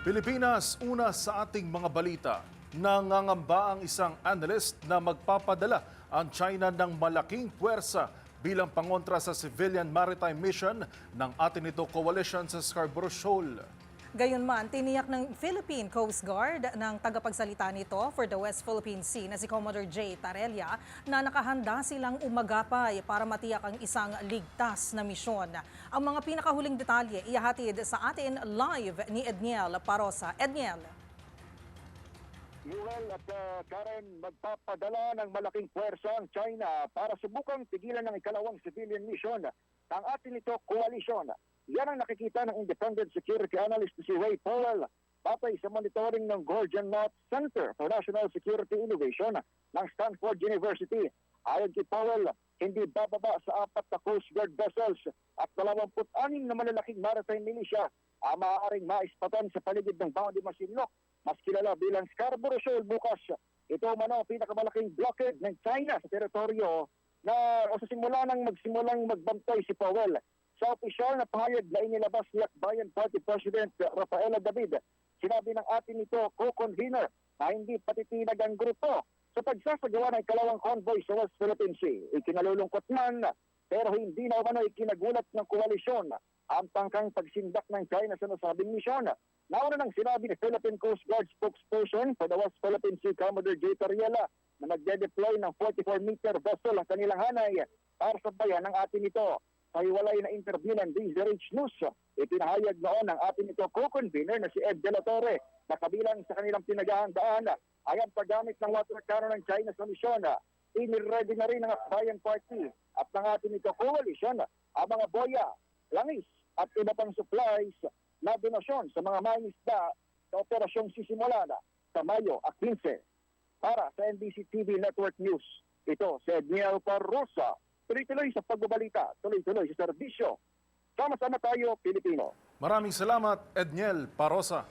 Pilipinas, una sa ating mga balita. Nangangamba ang isang analyst na magpapadala ang China ng malaking puwersa bilang pangontra sa civilian maritime mission ng atin ito coalition sa Scarborough Shoal. Gayunman, tiniyak ng Philippine Coast Guard ng tagapagsalita nito for the West Philippine Sea na si Commodore J. Tarella na nakahanda silang umagapay para matiyak ang isang ligtas na misyon. Ang mga pinakahuling detalye ihahatid sa atin live ni Edniel Parosa. Edniel. Yuel at Karen, magpapadala ng malaking puwersa ang China para subukang pigilan ng ikalawang civilian mission ng atin ito coalition. Yan ang nakikita ng Independent Security Analyst si Ray Powell batay sa monitoring ng Gordon Knott Center for National Security Innovation ng Stanford University. Ayon kay Powell, hindi bababa sa 4 na Coast Guard vessels at 26 na malalaking maritime militia ang maaaring maispatan sa paligid ng Boundary Masinloc, mas kilala bilang Scarborough Shoal bukas. Ito man ang pinakamalaking blockade ng China sa teritoryo na o sa simula nang magsimulang magbantay si Powell. Sa opisyal na pahayag na inilabas ni Akbayan Party President Rafaela David, sinabi ng atin ito co-convener na hindi patitinag ang grupo sa pagsasagawa ng ikalawang convoy sa West Philippine Sea. Ikinalulungkot man, pero hindi na umano ikinagulat ng koalisyon ang tangkang pagsindak ng China sa nasabing misyon. Nauna nang sinabi ni Philippine Coast Guard spokesperson for the West Philippine Sea, Commodore J. Tarella, na nagde-deploy ng 44-meter vessel ang kanilang hanay para sa bayan ng atin ito. Sa hiwalay na interview ng DZRH News, ipinahayag noon ng atin ito co-convener na si Ed De La Torre na kabilang sa kanilang pinaghahandaan ay ang paggamit ng water cannon ng China sa misyon. Iniredy na rin ng Akbayan Party at ng atin ito coalition ang mga boya, langis at iba pang supplies na donasyon sa mga mangisda sa operasyong sisimula sa Mayo 15. Para sa NBC TV Network News, ito si Edniel Parosa. Tuloy-tuloy sa pagbabalita, tuloy-tuloy sa serbisyo. Sama-sama tayo, Pilipino. Maraming salamat, Edniel Parosa.